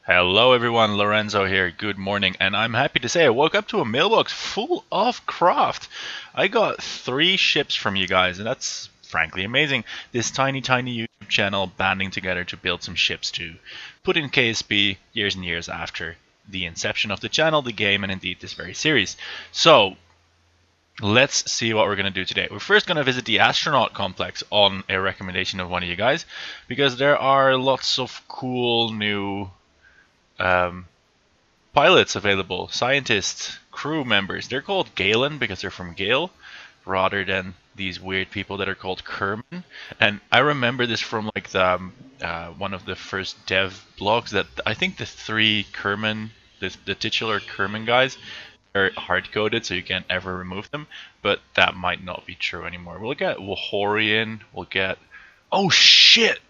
Hello everyone, Lorenzo here. Good morning, and I'm happy to say I woke up to a mailbox full of craft. I got 3 ships from you guys, and that's frankly amazing. This tiny YouTube channel banding together to build some ships to put in KSP years and years after the inception of the channel, the game, and indeed this very series. So, let's see what we're going to do today. We're first going to visit the astronaut complex on a recommendation of one of you guys, because there are lots of cool new um, pilots available, scientists, crew members. They're called Galen because they're from Gale, rather than these weird people that are called Kerman. And I remember this from like one of the first dev blogs that I think the 3 Kerman, the titular Kerman guys, are hard coded, so you can't ever remove them. But that might not be true anymore. We'll get Wahorian. We'll get. Oh shit!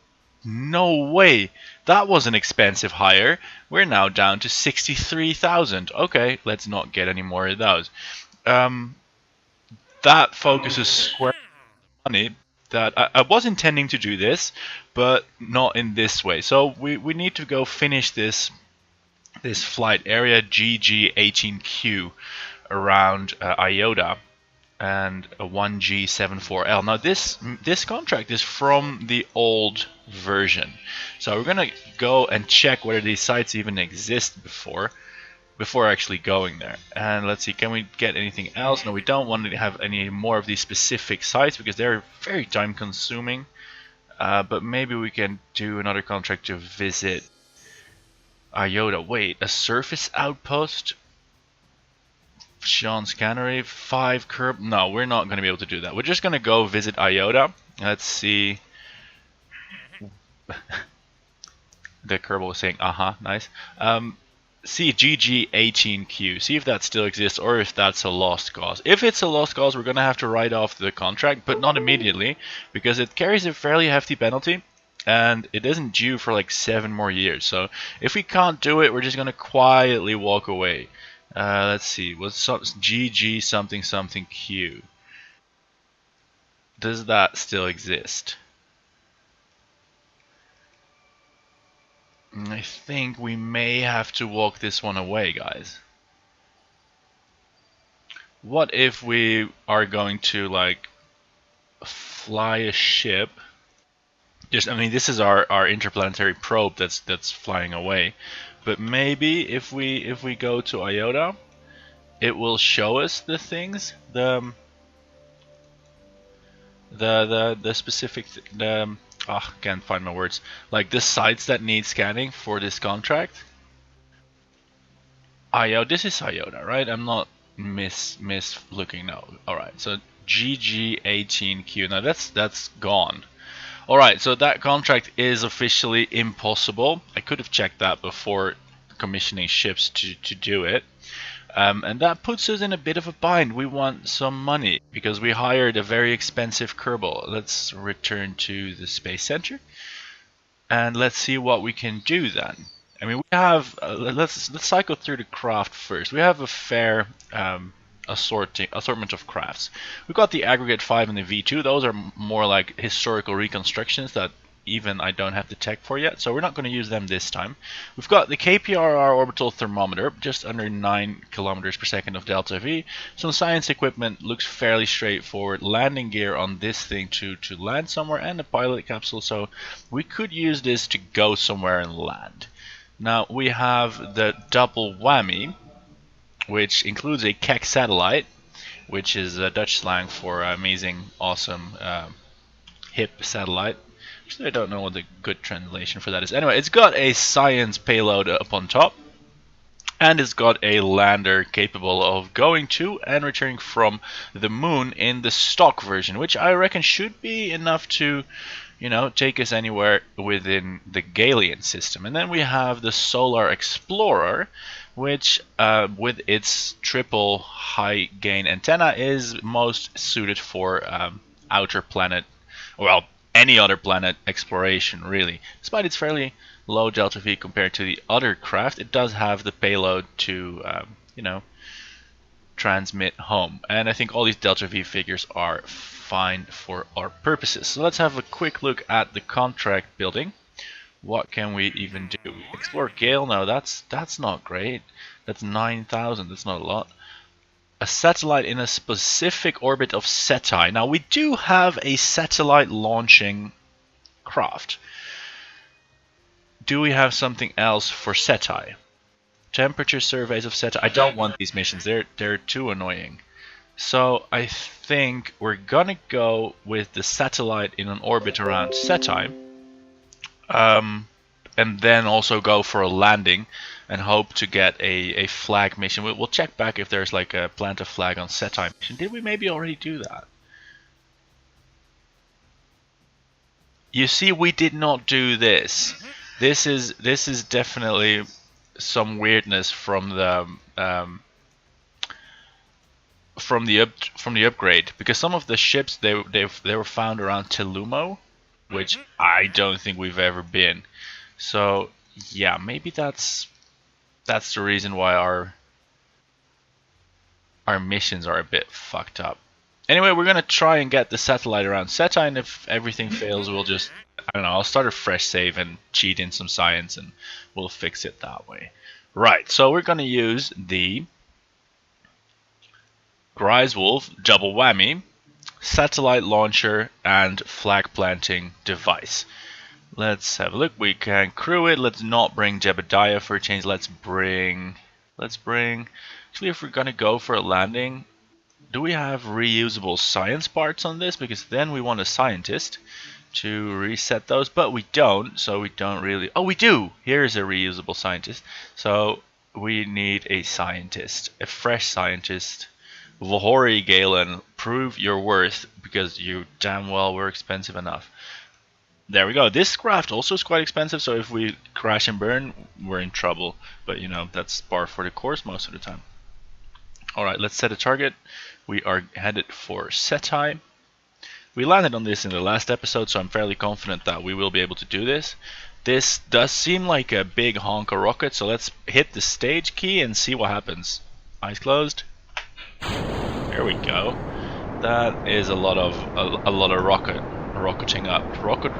No way! That was an expensive hire. We're now down to 63,000. Okay, let's not get any more of those. Um, that focuses square money. That I was intending to do this, but not in this way. So we need to go finish this flight area GG18Q around Iota and a 1G74L. Now this contract is from the old version, so we're gonna go and check whether these sites even exist before actually going there. And let's see, can we get anything else? No, we don't want to have any more of these specific sites because they're very time consuming. But maybe we can do another contract to visit Iota. Wait, a surface outpost? Sean's Cannery, 5 curb. No, we're not going to be able to do that. We're just going to go visit Iota. Let's see. The Kerbal was saying, nice. See GG18Q. See if that still exists or if that's a lost cause. If it's a lost cause, we're going to have to write off the contract, but not immediately, because it carries a fairly hefty penalty. And it isn't due for like 7 more years. So if we can't do it, we're just going to quietly walk away. Let's see, what's GG something something Q? Does that still exist? I think we may have to walk this one away, guys. What if we are going to like fly a ship? I mean, this is our interplanetary probe that's flying away. But maybe if we go to Iota, it will show us the things, the specific can't find my words, like the sites that need scanning for this contract. Iota, this is Iota, right? I'm not miss looking. No, all right. So GG18Q. Now that's gone. All right, so that contract is officially impossible. I could have checked that before commissioning ships to do it. And that puts us in a bit of a bind. We want some money because we hired a very expensive Kerbal. Let's return to the Space Center and let's see what we can do then. I mean, we have let's cycle through the craft first. We have a fair assortment of crafts. We've got the aggregate 5 and the V2. Those are more like historical reconstructions that even I don't have the tech for yet, so we're not going to use them this time. We've got the KPRR orbital thermometer, just under 9 kilometers per second of delta V. Some science equipment, looks fairly straightforward. Landing gear on this thing to land somewhere, and a pilot capsule, so we could use this to go somewhere and land. Now we have the double whammy, which includes a Keck satellite, which is a Dutch slang for amazing, awesome, hip satellite. Actually, I don't know what the good translation for that is. Anyway, it's got a science payload up on top, and it's got a lander capable of going to and returning from the moon in the stock version, which I reckon should be enough to, you know, take us anywhere within the Galilean system. And then we have the Solar Explorer, which with its triple high gain antenna is most suited for outer planet, well, any other planet exploration really. Despite its fairly low delta V compared to the other craft, it does have the payload to you know, transmit home. And I think all these delta V figures are fine for our purposes. So let's have a quick look at the contract building. What can we even do? Explore Gale? No, that's not great. That's 9,000. That's not a lot. A satellite in a specific orbit of Seti. Now we do have a satellite launching craft. Do we have something else for Seti? Temperature surveys of Seti. I don't want these missions. They're too annoying. So I think we're gonna go with the satellite in an orbit around Seti. And then also go for a landing and hope to get a flag mission. We'll check back if there's like a plant a flag on Seti mission. Did we maybe already do that? You see, we did not do this. This is definitely some weirdness from the upgrade, because some of the ships they were found around Telumo, which I don't think we've ever been. So yeah, maybe that's the reason why our missions are a bit fucked up. Anyway, we're gonna try and get the satellite around Seti, and if everything fails, we'll just, I don't know, I'll start a fresh save and cheat in some science, and we'll fix it that way. Right, so we're gonna use the Greiswolf double whammy, satellite launcher, and flag planting device. Let's have a look. We can crew it. Let's not bring Jebediah for a change. Let's bring. Actually, if we're gonna go for a landing, do we have reusable science parts on this? Because then we want a scientist to reset those, but we don't. So we don't really. Oh, we do. Here's a reusable scientist. So we need a scientist, a fresh scientist. Vahori Galen, prove your worth, because you damn well were expensive enough. There we go. This craft also is quite expensive, so if we crash and burn, we're in trouble. But you know, that's par for the course most of the time. Alright, let's set a target. We are headed for Seti. We landed on this in the last episode, so I'm fairly confident that we will be able to do this. This does seem like a big honker rocket, so let's hit the stage key and see what happens. Eyes closed. There we go. That is a lot of rocketing up. Rocket.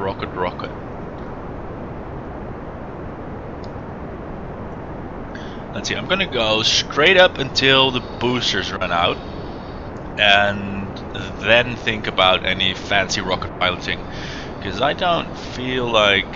Let's see. I'm gonna go straight up until the boosters run out, and then think about any fancy rocket piloting, because I don't feel like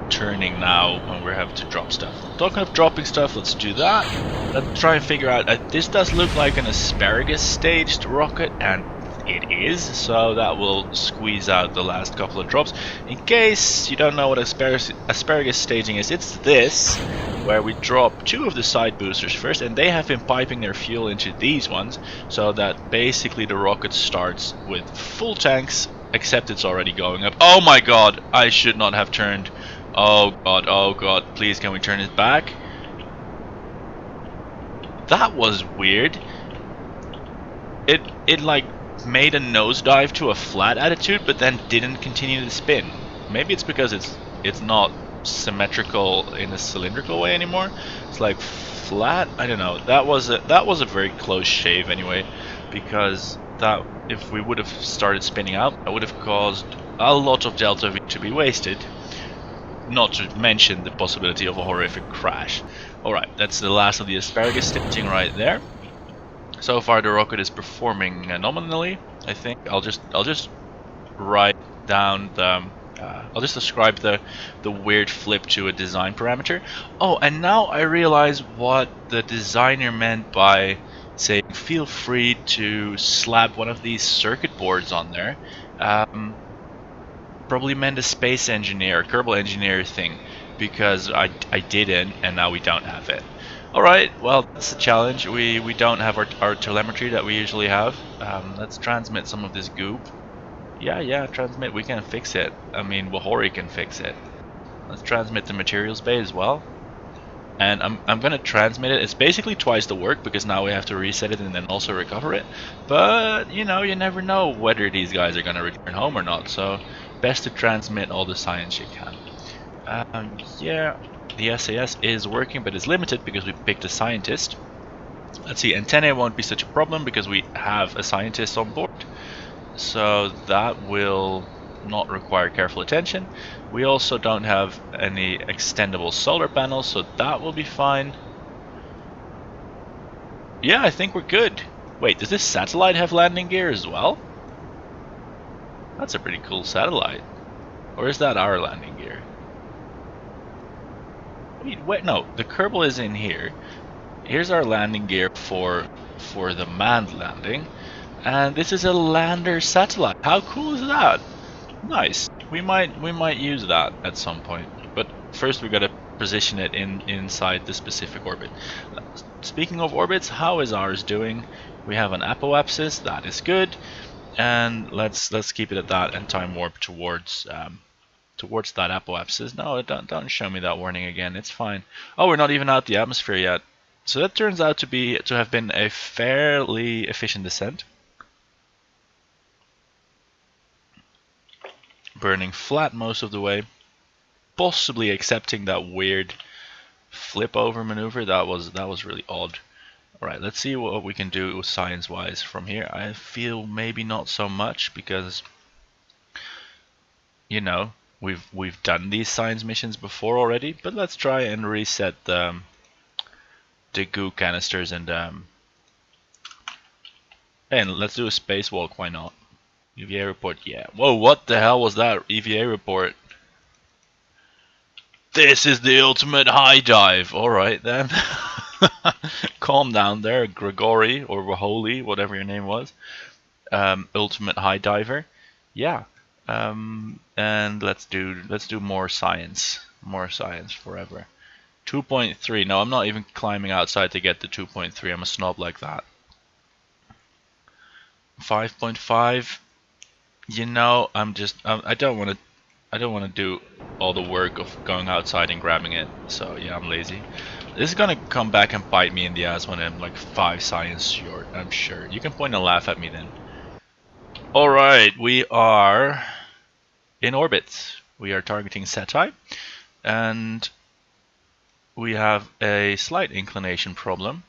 turning now when we have to drop stuff. Talking of dropping stuff, let's do that. Let's try and figure out, this does look like an asparagus staged rocket, and it is, so that will squeeze out the last couple of drops. In case you don't know what asparagus staging is, it's this, where we drop 2 of the side boosters first, and they have been piping their fuel into these ones, so that basically the rocket starts with full tanks, except it's already going up. Oh my god, I should not have turned. Oh god, please can we turn it back? That was weird. It like made a nosedive to a flat attitude, but then didn't continue to spin. Maybe it's because it's not symmetrical in a cylindrical way anymore. It's like flat. I don't know. That was a very close shave anyway, because that, if we would have started spinning out, that would have caused a lot of delta V to be wasted. Not to mention the possibility of a horrific crash. Alright, that's the last of the asparagus staging right there. So far the rocket is performing nominally, I think. I'll just write down the I'll just describe the weird flip to a design parameter. Oh, and now I realize what the designer meant by saying feel free to slap one of these circuit boards on there. Probably meant a space engineer, Kerbal engineer thing, because I didn't, and now we don't have it. Alright, well, that's the challenge. We don't have our telemetry that we usually have. Let's transmit some of this goop. Yeah, transmit, we can fix it. I mean, Wahori can fix it. Let's transmit the materials bay as well. And I'm gonna transmit it. It's basically twice the work, because now we have to reset it and then also recover it. But, you know, you never know whether these guys are gonna return home or not, so best to transmit all the science you can. Yeah, the SAS is working, but it's limited because we picked a scientist. Let's see, antennae won't be such a problem because we have a scientist on board. So that will not require careful attention. We also don't have any extendable solar panels, so that will be fine. Yeah, I think we're good. Wait, does this satellite have landing gear as well? That's a pretty cool satellite. Or is that our landing gear? Wait, no, the Kerbal is in here. Here's our landing gear for the manned landing. And this is a lander satellite. How cool is that? Nice. We might use that at some point. But first we gotta position it inside the specific orbit. Speaking of orbits, how is ours doing? We have an apoapsis, that is good. And let's keep it at that and time warp towards that apoapsis. No, don't show me that warning again. It's fine. Oh, we're not even out the atmosphere yet. So that turns out to have been a fairly efficient descent. Burning flat most of the way, possibly accepting that weird flip over maneuver. That was really odd. All right, let's see what we can do science-wise from here. I feel maybe not so much because, you know, we've done these science missions before already. But let's try and reset the goo canisters and let's do a spacewalk. Why not? EVA report, yeah. Whoa, what the hell was that EVA report? This is the ultimate high dive. Alright then. Calm down there, Gregory, or Holy, whatever your name was. Ultimate high diver. Yeah. And let's do more science. More science forever. 2.3. No, I'm not even climbing outside to get to 2.3. I'm a snob like that. 5.5. You know, I don't want to do all the work of going outside and grabbing it. So yeah, I'm lazy. This is gonna come back and bite me in the ass when I'm like 5 science short, I'm sure. You can point and laugh at me then. Alright, we are in orbit. We are targeting Seti, and we have a slight inclination problem.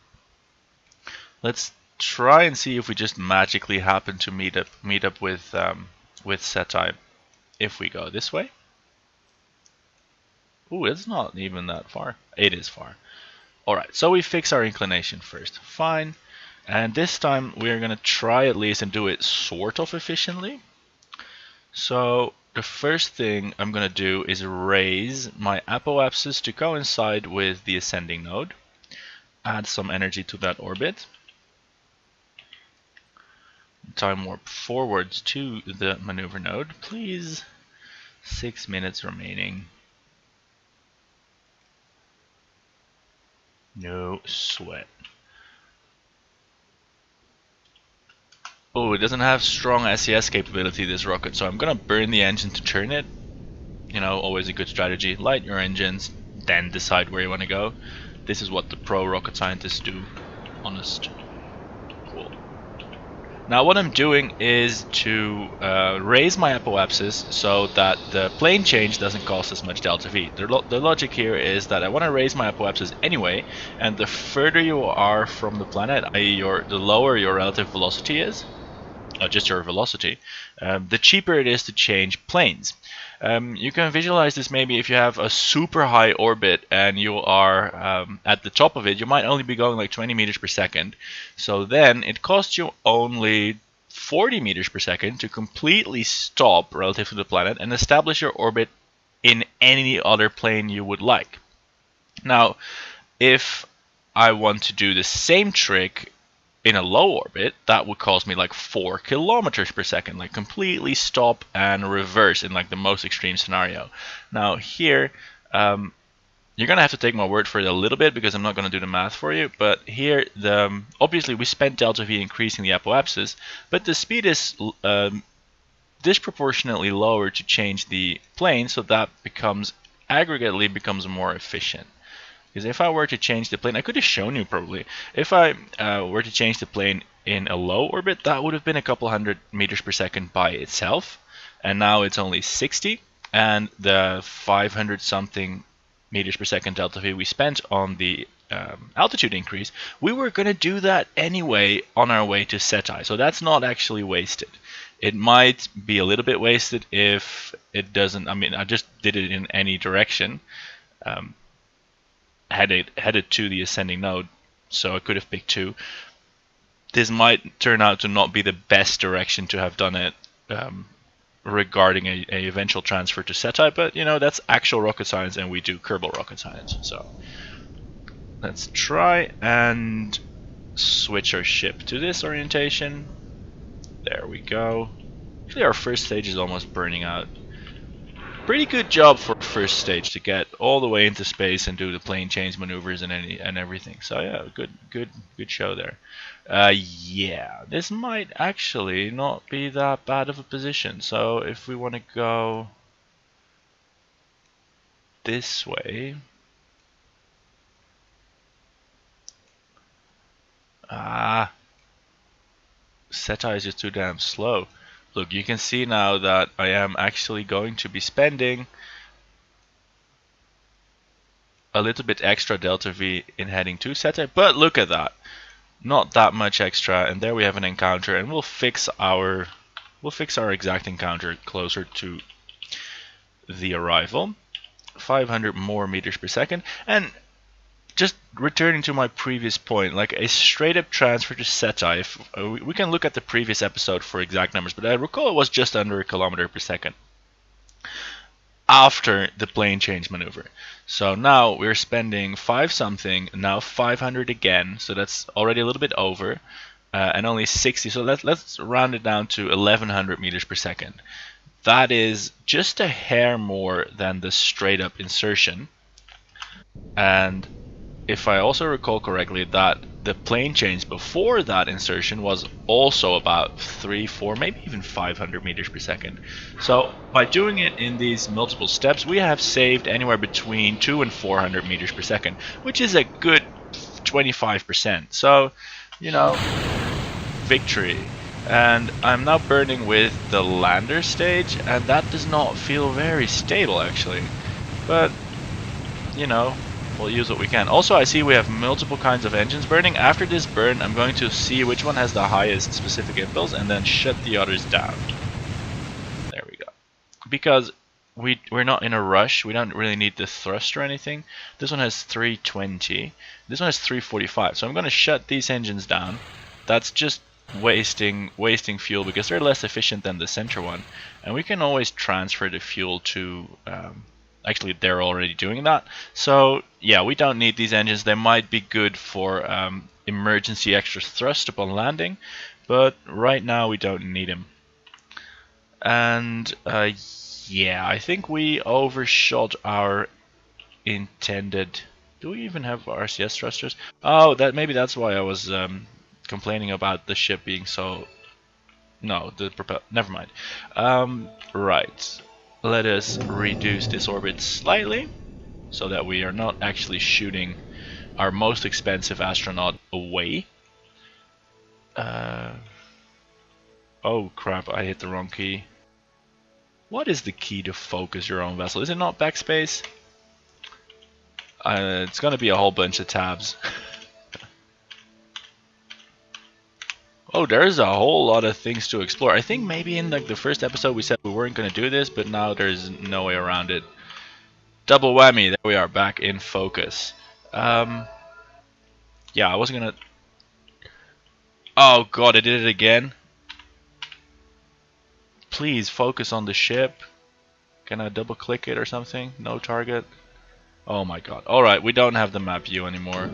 Let's try and see if we just magically happen to meet up with Seti if we go this way. Ooh, it's not even that far. It is far. Alright, so we fix our inclination first. Fine. And this time we're going to try at least and do it sort of efficiently. So the first thing I'm going to do is raise my apoapsis to coincide with the ascending node. Add some energy to that orbit. Time warp forwards to the maneuver node, please. 6 minutes remaining. No sweat. Oh, it doesn't have strong SES capability, this rocket, so I'm gonna burn the engine to turn it. You know, always a good strategy. Light your engines, then decide where you want to go. This is what the pro rocket scientists do. Honest. Cool. Now what I'm doing is to raise my apoapsis so that the plane change doesn't cost as much delta V. The logic here is that I want to raise my apoapsis anyway, and the further you are from the planet, i.e. the lower your relative velocity is, just your velocity, the cheaper it is to change planes. You can visualize this maybe if you have a super high orbit and you are at the top of it, you might only be going like 20 meters per second. So then it costs you only 40 meters per second to completely stop relative to the planet and establish your orbit in any other plane you would like. Now, if I want to do the same trick in a low orbit, that would cost me like 4 kilometers per second, like completely stop and reverse in like the most extreme scenario. Now here, you're gonna have to take my word for it a little bit because I'm not gonna do the math for you. But here, obviously we spent delta V increasing the apoapsis, but the speed is disproportionately lower to change the plane, so that aggregately becomes more efficient. Because if I were to change the plane, I could have shown you probably. If I were to change the plane in a low orbit, that would have been a couple hundred meters per second by itself. And now it's only 60. And the 500 something meters per second delta V we spent on the altitude increase, we were going to do that anyway on our way to Seti. So that's not actually wasted. It might be a little bit wasted if it doesn't. I mean, I just did it in any direction. Had it headed to the ascending node, so I could have picked 2. This might turn out to not be the best direction to have done it regarding a eventual transfer to Seti, but you know, that's actual rocket science and we do Kerbal rocket science. So let's try and switch our ship to this orientation. There we go. Actually, our first stage is almost burning out. Pretty good job for first stage to get all the way into space and do the plane change maneuvers and everything. So yeah, good show there. Yeah, this might actually not be that bad of a position. So if we want to go this way, Seti is just too damn slow. Look, you can see now that I am actually going to be spending a little bit extra delta V in heading to Seti, but look at that. Not that much extra, and there we have an encounter, and we'll fix our exact encounter closer to the arrival. 500 more meters per second, and just returning to my previous point, like a straight up transfer to Seti. If we can look at the previous episode for exact numbers, but I recall it was just under a kilometer per second after the plane change maneuver. So now we're spending 5 something, now 500 again, so that's already a little bit over, and only 60, so let's round it down to 1100 meters per second. That is just a hair more than the straight up insertion, and if I also recall correctly, that the plane change before that insertion was also about 3, 4, maybe even 500 meters per second. So by doing it in these multiple steps, we have saved anywhere between 2 and 400 meters per second, which is a good 25%. So, you know, victory. And I'm now burning with the lander stage, and that does not feel very stable actually. But, you know, we'll use what we can. Also, I see we have multiple kinds of engines burning. After this burn, I'm going to see which one has the highest specific impulse and then shut the others down. There we go. Because we're not in a rush. We don't really need the thrust or anything. This one has 320. This one has 345. So I'm going to shut these engines down. That's just wasting fuel because they're less efficient than the center one. And we can always transfer the fuel to... actually, they're already doing that. So, yeah, we don't need these engines. They might be good for emergency extra thrust upon landing, but right now we don't need them. And, yeah, I think we overshot our intended... Do we even have RCS thrusters? Oh, maybe that's why I was complaining about the ship being so... No, never mind. Right. Let us reduce this orbit slightly so that we are not actually shooting our most expensive astronaut away. Oh crap, I hit the wrong key. What is the key to focus your own vessel? Is it not backspace? It's gonna be a whole bunch of tabs. Oh, there's a whole lot of things to explore. I think maybe in like the first episode we said we weren't going to do this, but now there's no way around it. Double whammy, there we are, back in focus. Yeah, I wasn't going to... Oh god, I did it again. Please focus on the ship. Can I double click it or something? No target. Oh my god. Alright, we don't have the map view anymore.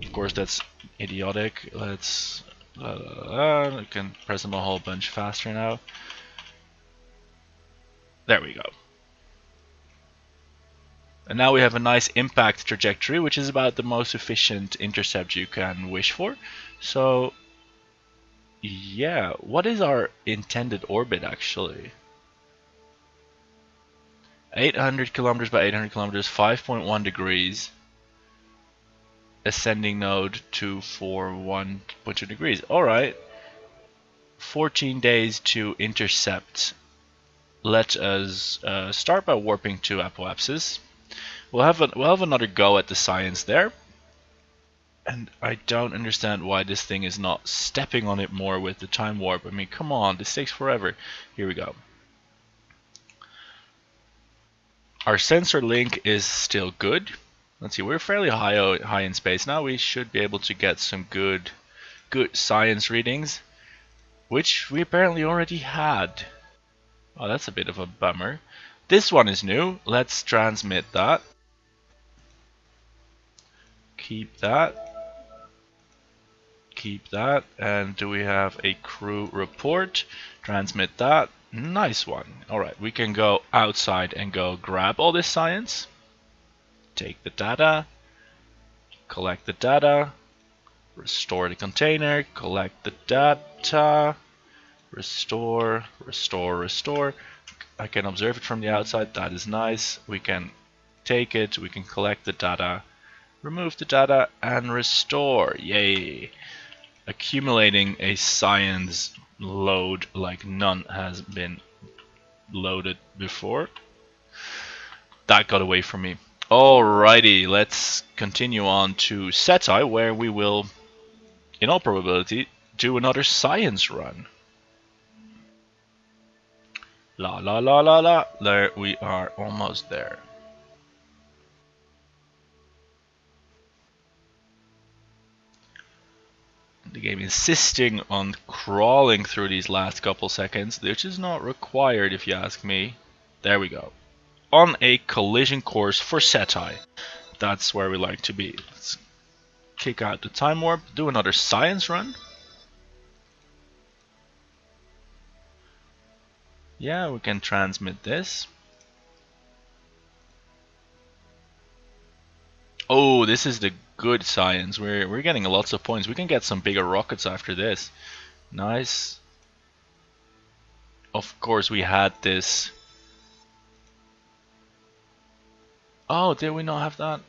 Of course, that's idiotic. Let's... I can press them a whole bunch faster now. There we go. And now we have a nice impact trajectory, which is about the most efficient intercept you can wish for. So, yeah, what is our intended orbit actually? 800 kilometers by 800 kilometers, 5.1 degrees. Ascending node 241.2 degrees. Alright. 14 days to intercept. Let us start by warping to Apoapsis. We'll have another go at the science there. And I don't understand why this thing is not stepping on it more with the time warp. I mean, come on, this takes forever. Here we go. Our sensor link is still good. Let's see, we're fairly high in space now. We should be able to get some good science readings, which we apparently already had. Oh, that's a bit of a bummer. This one is new. Let's transmit that. Keep that. Keep that. And do we have a crew report? Transmit that. Nice one. Alright, we can go outside and go grab all this science. Take the data. Collect the data. Restore the container. Collect the data. Restore, restore, restore. I can observe it from the outside. That is nice. We can take it. We can collect the data. Remove the data and restore. Yay. Accumulating a science load like none has been loaded before. That got away from me. Alrighty, let's continue on to Seti, where we will, in all probability, do another science run. La la la la la. There we are, almost there. The game insisting on crawling through these last couple seconds, which is not required if you ask me. There we go. On a collision course for Seti. That's where we like to be. Let's kick out the time warp, do another science run. Yeah, we can transmit this. Oh, this is the good science. We're getting lots of points. We can get some bigger rockets after this. Nice. Of course we had this. Oh, did we not have that?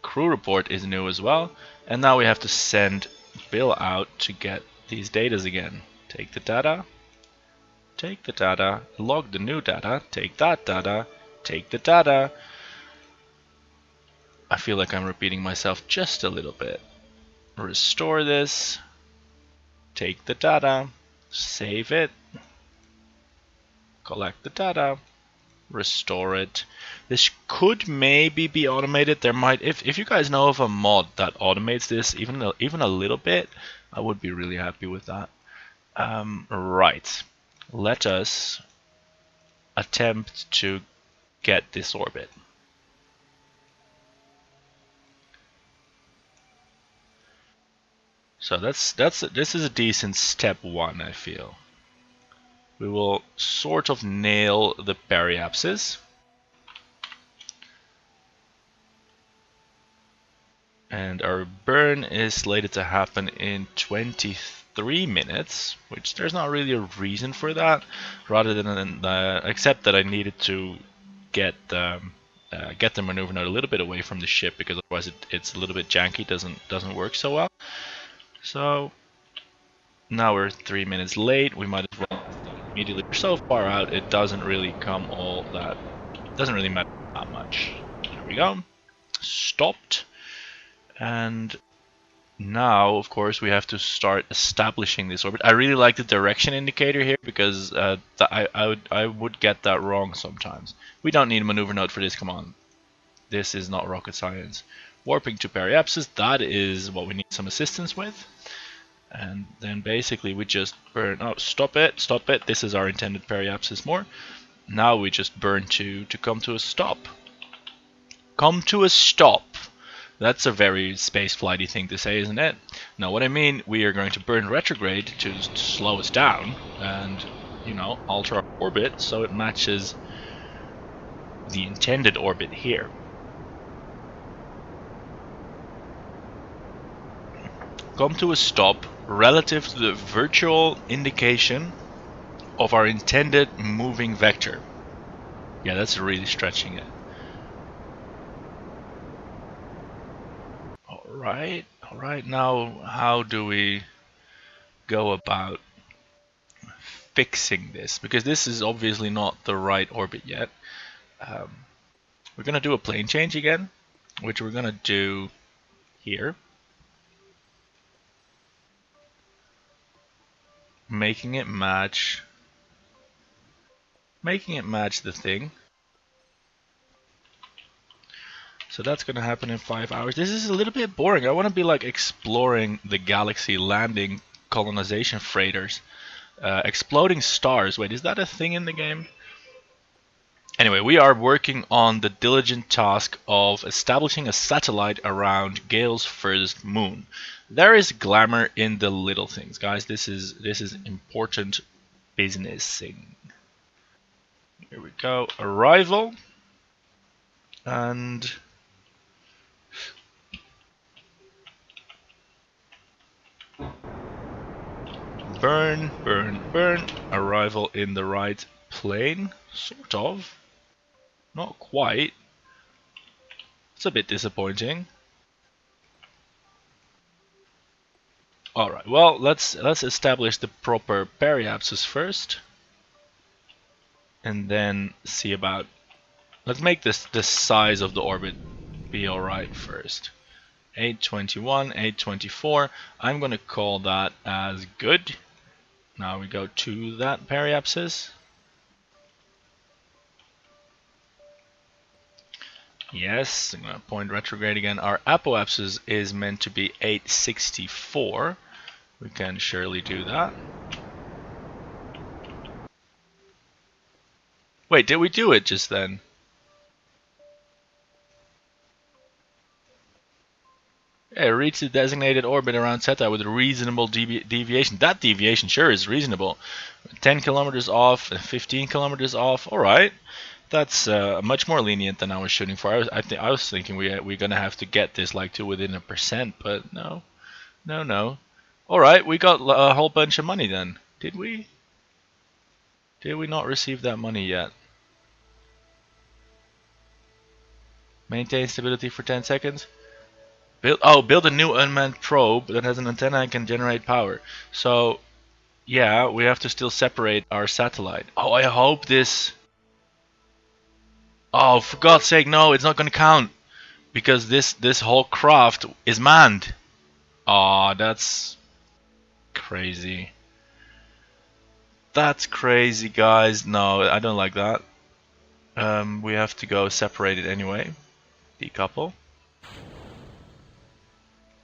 Crew report is new as well. And now we have to send Bill out to get these datas again. Take the data. Take the data. Log the new data. Take that data. Take the data. I feel like I'm repeating myself just a little bit. Restore this. Take the data. Save it. Collect the data. Restore it. This could maybe be automated. There might, if you guys know of a mod that automates this even a little bit, I would be really happy with that. Right. Let us attempt to get this orbit. So this is a decent step one, I feel. We will sort of nail the periapsis. And our burn is slated to happen in 23 minutes, which there's not really a reason for that, rather than except that I needed to get the maneuver node a little bit away from the ship, because otherwise it's a little bit janky, doesn't work so well. So now we're 3 minutes late. We might as well immediately. We're so far out, it doesn't really come all that. Doesn't really matter that much. There we go. Stopped. And now, of course, we have to start establishing this orbit. I really like the direction indicator here, because I would get that wrong sometimes. We don't need a maneuver node for this. Come on, this is not rocket science. Warping to periapsis, that is what we need some assistance with. And then basically we just burn. Oh, stop it, stop it. This is our intended periapsis more. Now we just burn to come to a stop. Come to a stop. That's a very space flighty thing to say, isn't it? Now what I mean, we are going to burn retrograde to slow us down and, you know, alter our orbit so it matches the intended orbit here. Come to a stop relative to the virtual indication of our intended moving vector. Yeah, that's really stretching it. Alright, now how do we go about fixing this? Because this is obviously not the right orbit yet. We're going to do a plane change again, which we're going to do here. making it match the thing. So that's gonna happen in 5 hours. This is a little bit boring. I want to be like exploring the galaxy, landing colonization freighters, exploding stars. Wait, is that a thing in the game? Anyway, we are working on the diligent task of establishing a satellite around Gale's first moon. There is glamour in the little things, guys. This is important businessing. Here we go. Arrival. And burn, burn, burn. Arrival in the right plane. Sort of. Not quite. It's a bit disappointing. Alright, well, let's establish the proper periapsis first. And then see about... Let's make the size of the orbit be alright first. 821, 824. I'm going to call that as good. Now we go to that periapsis. Yes, I'm going to point retrograde again. Our apoapsis is meant to be 864. We can surely do that. Wait, did we do it just then? Yeah, reach the designated orbit around Zeta with a reasonable deviation. That deviation sure is reasonable. 10 kilometers off, 15 kilometers off. All right, that's much more lenient than I was shooting for. I was thinking we're gonna have to get this like to within 1%, but no. All right, we got a whole bunch of money then. Did we? Did we not receive that money yet? Maintain stability for 10 seconds. Build a new unmanned probe that has an antenna and can generate power. So, yeah, we have to still separate our satellite. Oh, I hope this... Oh, for God's sake, no, it's not gonna count. Because this whole craft is manned. Oh, that's... crazy. That's crazy, guys. No, I don't like that. We have to go separate it anyway. Decouple.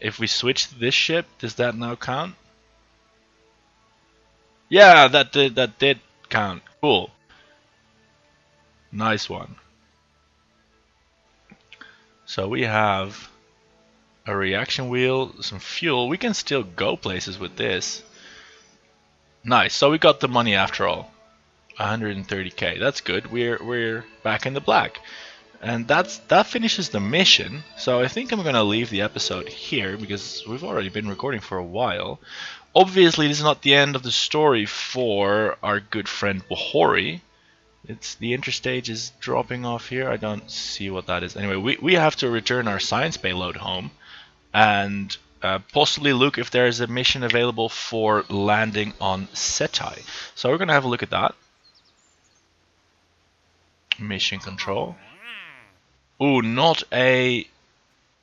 If we switch to this ship, does that now count? Yeah, that did count. Cool. Nice one. So we have a reaction wheel, some fuel. We can still go places with this. Nice. So we got the money after all. 130k. That's good. We're back in the black. And that finishes the mission. So I think I'm gonna leave the episode here because we've already been recording for a while. Obviously, this is not the end of the story for our good friend Bohori. It's the interstage is dropping off here. I don't see what that is. Anyway, we have to return our science payload home and possibly look if there is a mission available for landing on Setai. So we're gonna have a look at that. Mission control. Ooh, not a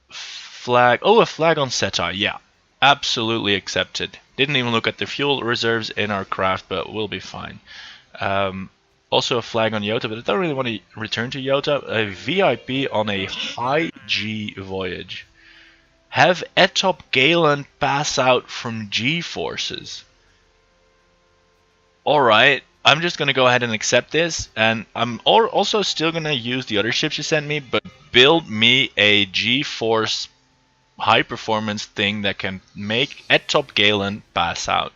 flag. Oh, a flag on Setai. Yeah, absolutely accepted. Didn't even look at the fuel reserves in our craft, but we'll be fine. Also a flag on Iota, but I don't really want to return to Iota. A VIP on a high G voyage. Have Etop Galen pass out from G forces. Alright, I'm just going to go ahead and accept this. And I'm also still going to use the other ships you sent me, but build me a G-force high performance thing that can make Etop Galen pass out.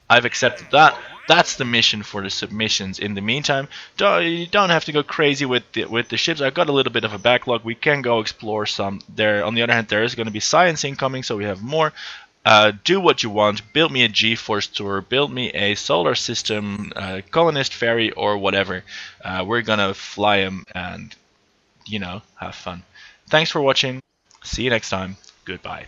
I've accepted that. That's the mission for the submissions. In the meantime, you don't have to go crazy with the ships. I've got a little bit of a backlog. We can go explore some. There, on the other hand, there is going to be science incoming, so we have more. Do what you want. Build me a G-force tour. Build me a solar system, colonist ferry, or whatever. We're gonna fly them and, you know, have fun. Thanks for watching. See you next time. Goodbye.